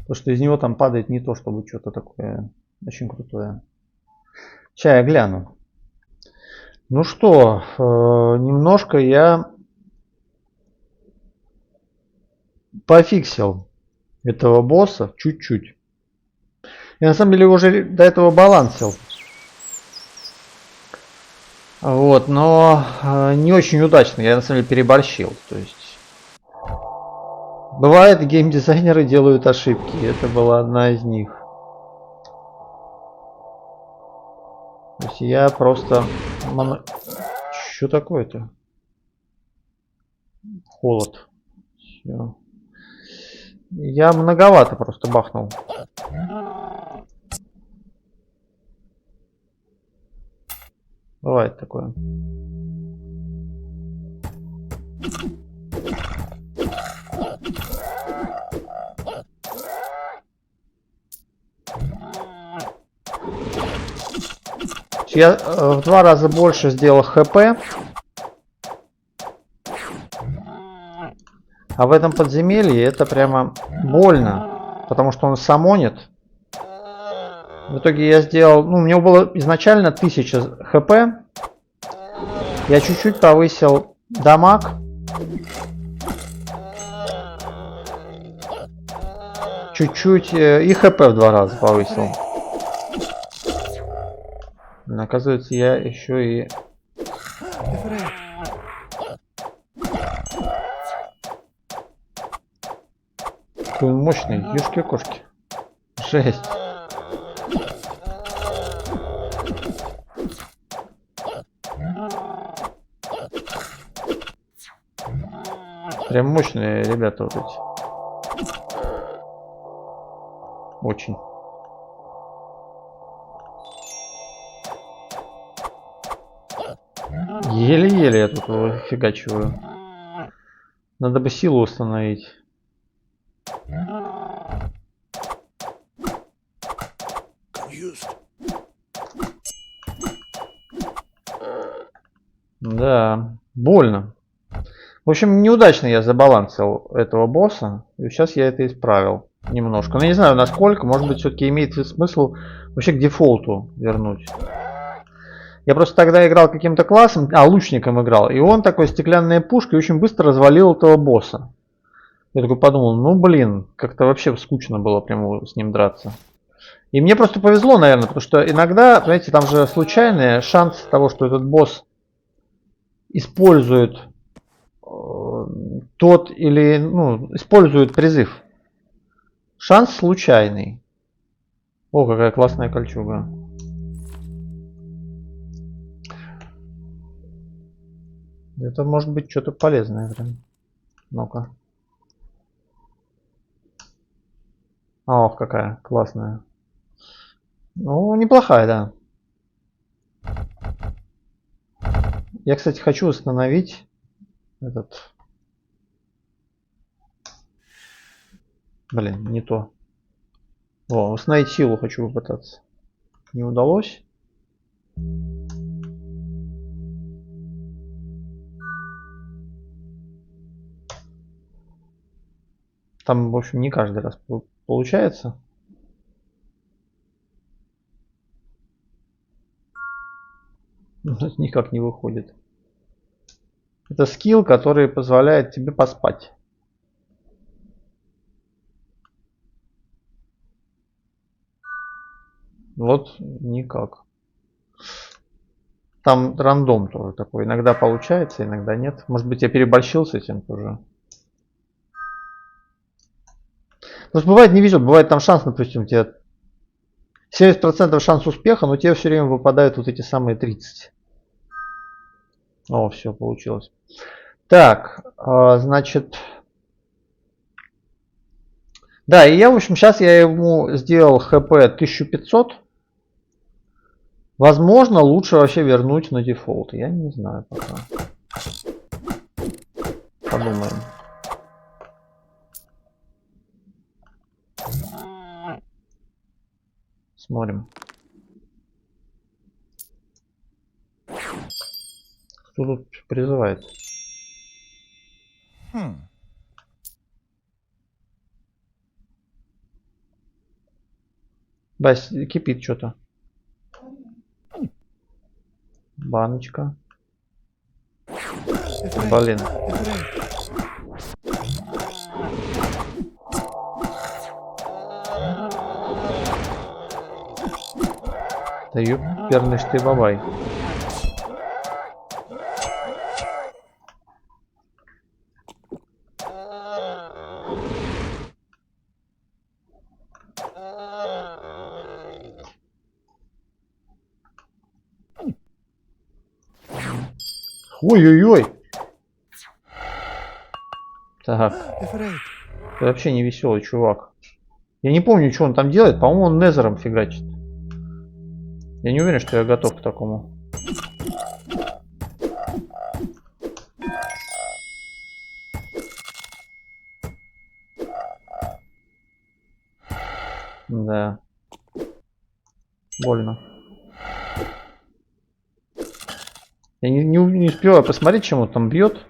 То, что из него там падает не то, чтобы что-то такое очень крутое. Сейчас я гляну. Ну что, немножко я пофиксил этого босса, чуть-чуть. Я на самом деле уже до этого балансил. Вот, но не очень удачно. Я на самом деле переборщил. То есть бывает, геймдизайнеры делают ошибки. Это была одна из них. То есть я просто... Что такое-то? Холод. Всё. Я многовато просто бахнул. Бывает такое. Я в 2 раза больше сделал хп. А в этом подземелье это прямо больно. Потому что он самонит. В итоге я сделал... Ну, у него было изначально 1000 хп. Я чуть-чуть повысил дамаг. Чуть-чуть и хп в 2 раза повысил. Но, оказывается, я еще и... Какой он мощный, ёшки-кошки. Жесть. Прям мощные ребята вот эти. Очень. Еле-еле я тут его фигачиваю. Надо бы силу установить. Да, больно. В общем, неудачно я забалансил этого босса. И сейчас я это исправил немножко. Но я не знаю насколько. Может быть, все-таки имеет смысл вообще к дефолту вернуть. Я просто тогда играл каким-то классом, лучником играл. И он такой стеклянная пушка и очень быстро развалил этого босса. Я такой подумал, ну блин, как-то вообще скучно было прямо с ним драться. И мне просто повезло, наверное, потому что иногда, знаете, там же случайный шанс того, что этот босс использует тот или, ну, использует призыв. Шанс случайный. О, какая классная кольчуга. Это может быть что-то полезное прям. Ну-ка. Ох, какая классная. Ну, неплохая, да. Я, кстати, хочу установить этот... Блин, не то. О, установить силу хочу попытаться. Не удалось. Там, в общем, не каждый раз получается. Никак не выходит. Это скилл, который позволяет тебе поспать. Вот никак. Там рандом тоже такой. Иногда получается, иногда нет. Может быть, я переборщил с этим тоже. Просто бывает не везет. Бывает там шанс, допустим, у тебя 70% шанс успеха, но тебе все время выпадают вот эти самые 30. О, все, получилось. Так, значит... Да, и я, в общем, сейчас я ему сделал хп 1500. Возможно, лучше вообще вернуть на дефолт. Я не знаю пока. Подумаем. Смотрим. Кто тут призывает? Да, кипит что-то. Баночка. Блин. Да ёперный ж ты бабай. Ой-ой-ой. Так. Эфрейт. Это вообще не веселый чувак. Я не помню, что он там делает. По-моему, он Незером фигачит. Я не уверен, что я готов к такому. Да. Больно. Я не успеваю посмотреть, чем он там бьет.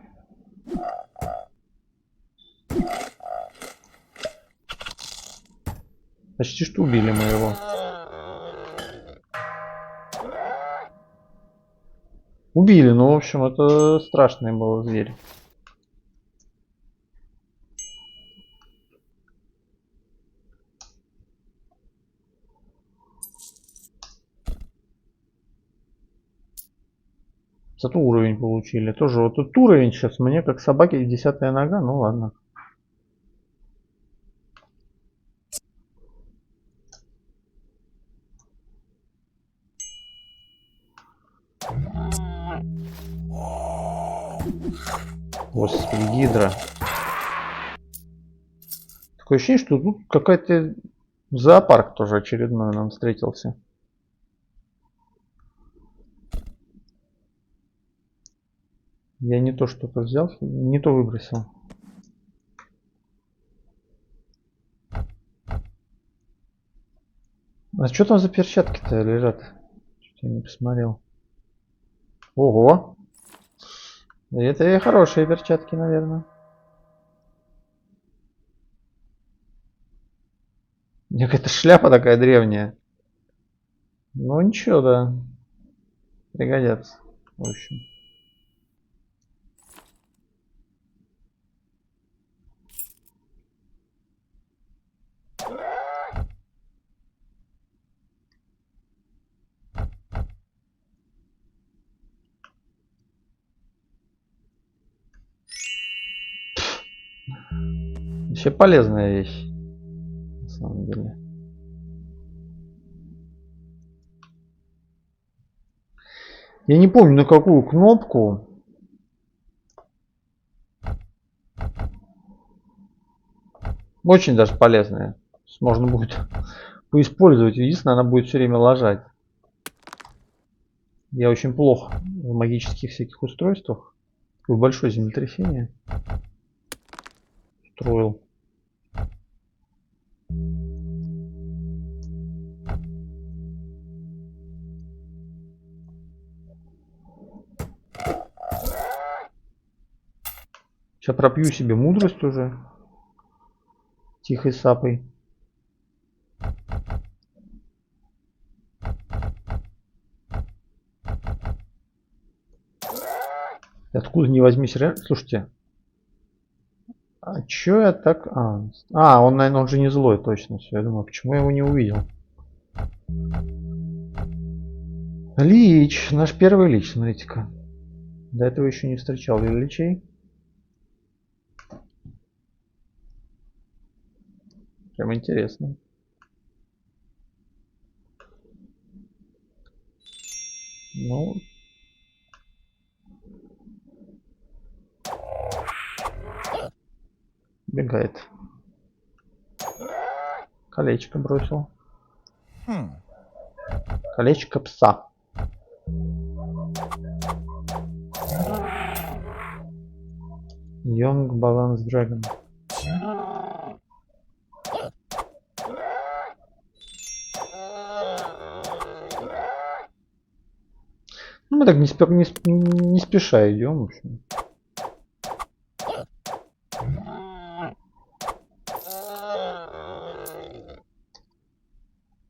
Почти что убили мы его. Убили, ну, в общем, это страшный был зверь. Зато уровень получили. Тоже вот этот уровень сейчас мне как собаке 10-я нога, ну ладно. Господи, гидра. Такое ощущение, что тут какая-то зоопарк тоже очередной нам встретился. Я не то что-то взял, не то выбросил. А что там за перчатки-то лежат? Что-то я не посмотрел. Ого! Это и хорошие перчатки, наверное. У меня какая-то шляпа такая древняя. Ну ничего, да. Пригодятся. В общем. Вообще полезная вещь. На самом деле. Я не помню, на какую кнопку Очень даже полезная. Можно будет поиспользовать. Единственное, она будет все время ложать. Я очень плохо в магических всяких устройствах. Такое большое землетрясение строил. Сейчас пропью себе мудрость уже. Тихой сапой. Откуда не возьмись, слушайте. А чё я так... он, наверное, он же не злой точно. Все, я думаю, почему я его не увидел? Лич. Наш первый лич, смотрите-ка. До этого еще не встречал личей. Прям интересно. Ну... Бегает. Колечко бросил. Колечко пса. Young Balance Dragon. Ну, мы так не спеша идем, в общем.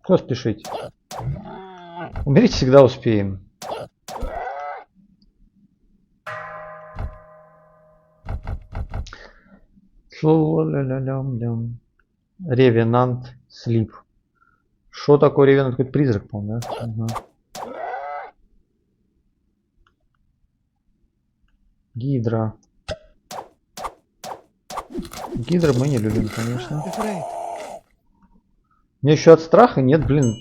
Кто спешить? Умереть всегда успеем. Ревенант слип. Что такое ревенант? Какой-то призрак, по-моему, да? Ага. Гидра. Гидра мы не любим, конечно. Мне еще от страха нет, блин.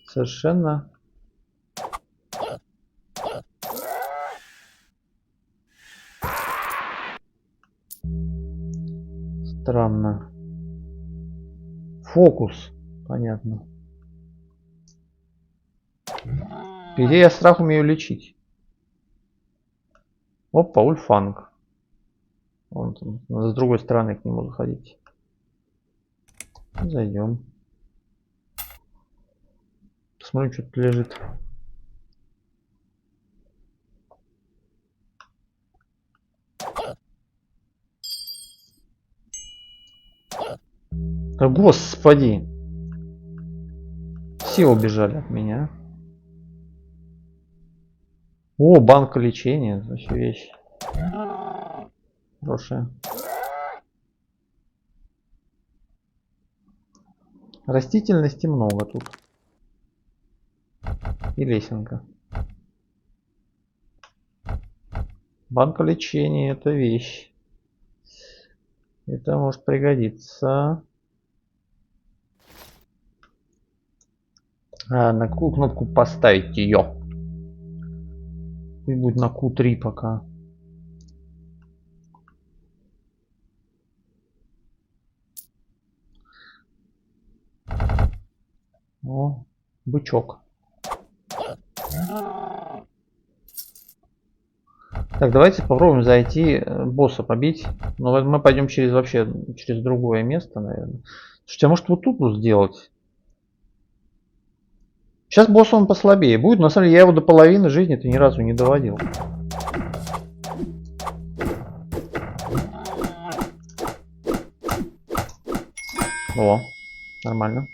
Совершенно. Странно. Фокус. Понятно. По идее, я страх умею лечить. Опа, ульфанг. Вон там. Надо с другой стороны к нему заходить. Зайдем. Посмотрим, что тут лежит. Да господи. Все убежали от меня. О, банка лечения. Вообще вещь. Хорошая. Растительности много тут. И лесенка. Банка лечения — это вещь. Это может пригодиться. На какую кнопку поставить ее? Пусть будет на Q3 пока. О, бычок. Так, давайте попробуем зайти, босса побить. Но мы пойдем через другое место, наверное. Слушайте, а может вот тут вот сделать? Сейчас босс он послабее будет. На самом деле я его до половины жизни-то ни разу не доводил. О, нормально.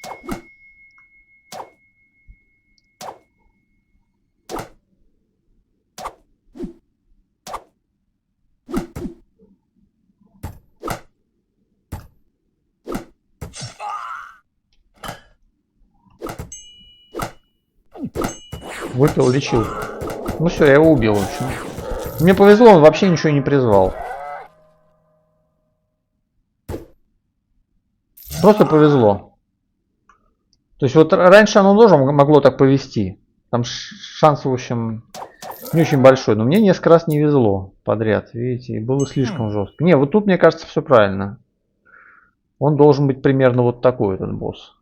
Выпил, лечил. Ну все, я его убил, в общем. Мне повезло, он вообще ничего не призвал. Просто повезло. То есть вот раньше оно тоже могло так повезти. Там шанс, в общем, не очень большой. Но мне несколько раз не везло подряд, видите, и было слишком жестко. Не, вот тут, мне кажется, все правильно. Он должен быть примерно вот такой, этот босс.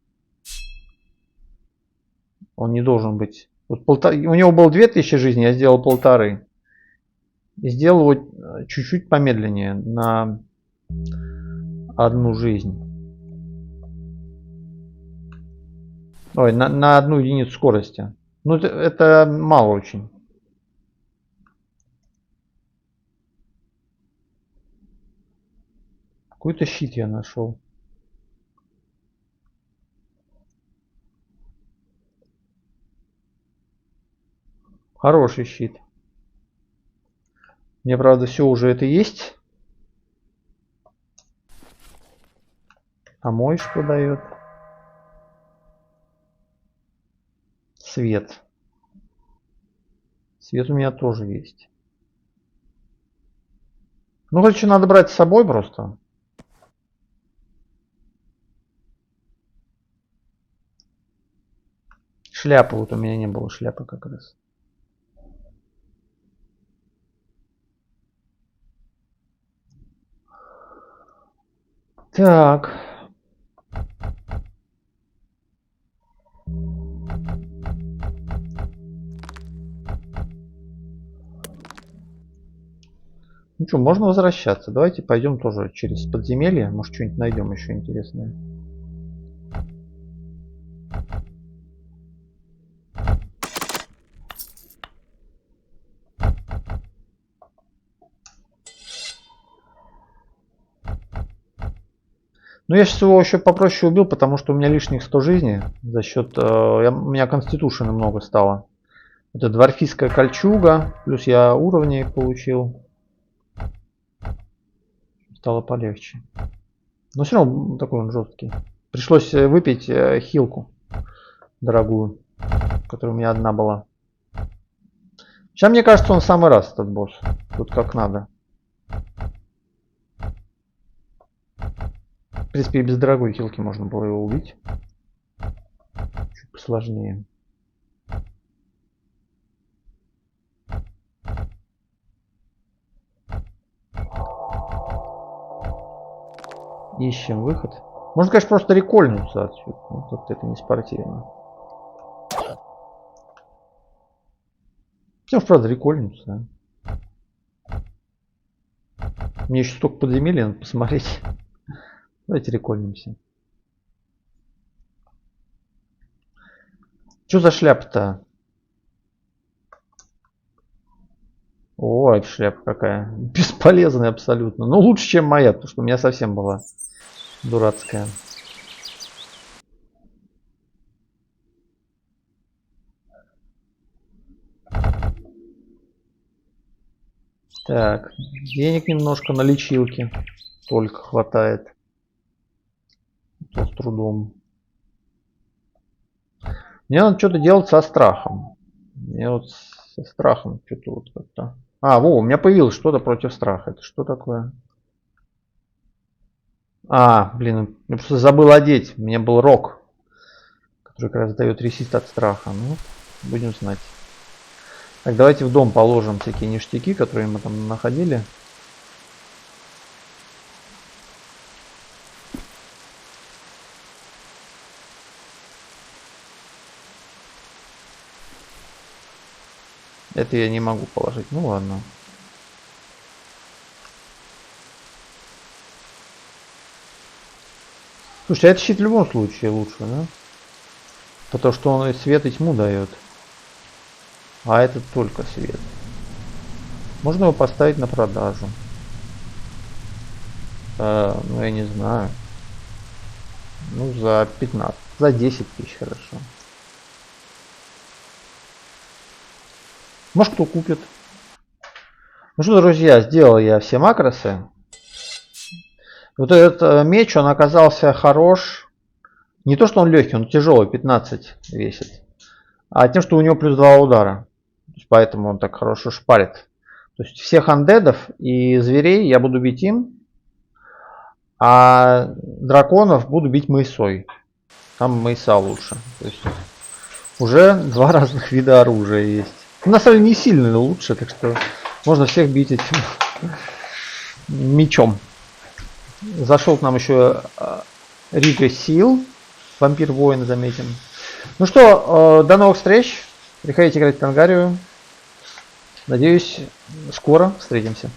Он не должен быть... Вот у него было 2000 жизней, я сделал 1500. И сделал его чуть-чуть помедленнее, на 1 жизнь. Ой, на 1 единицу скорости. Ну, это мало очень. Какой-то щит я нашел. Хороший щит. Мне, правда, все уже это есть. А мой что дает? Свет. Свет у меня тоже есть. Ну, короче, надо брать с собой просто. Шляпы. Вот у меня не было шляпы как раз. Так. Ну что, можно возвращаться. Давайте пойдем тоже через подземелье. Может, что-нибудь найдем еще интересное. Ну, я сейчас его еще попроще убил, потому что у меня лишних 100 жизней. За счет... у меня конститушена много стало. Это дворфийская кольчуга. Плюс я уровней получил. Стало полегче. Но все равно такой он жесткий. Пришлось выпить хилку дорогую, которая у меня одна была. Сейчас мне кажется, он в самый раз, этот босс. Тут как надо. В принципе, и без дорогой хилки можно было его убить. Чуть посложнее. Ищем выход. Можно, конечно, просто рекольнуться отсюда. Но как-то это не спортивно. Все, правда, рекольнуться. Да? Мне еще столько подземелья надо посмотреть. Давайте рекольнимся. Что за шляпа-то? Ой, шляпа какая. Бесполезная абсолютно. Но лучше, чем моя, потому что у меня совсем была дурацкая. Так, денег немножко на лечилке. Только хватает. То с трудом. Мне надо что-то делать со страхом. Мне вот со страхом что-то вот как-то... А, во, у меня появилось что-то против страха. Это что такое? А, блин, я просто забыл одеть. У меня был рог, который как раз дает ресист от страха. Ну, будем знать. Так, давайте в дом положим всякие ништяки, которые мы там находили. Это я не могу положить. Ну ладно. Слушай, а этот щит в любом случае лучше, да? Потому что он и свет, и тьму дает. А этот только свет. Можно его поставить на продажу. Ну я не знаю. Ну за 15. За 10 тысяч хорошо. Может кто купит. Ну что, друзья, сделал я все макросы. Вот этот меч, он оказался хорош. Не то, что он легкий, он тяжелый, 15 весит. А тем, что у него плюс 2 удара. Поэтому он так хорошо шпарит. То есть всех андедов и зверей я буду бить им. А драконов буду бить мейсой. Там мейса лучше. То есть уже 2 разных вида оружия есть. На самом деле не сильно лучше, так что можно всех бить этим мечом. Зашел к нам еще Рига Сил. Вампир-воин, заметим. Ну что, до новых встреч. Приходите играть в Тангарию. Надеюсь, скоро встретимся.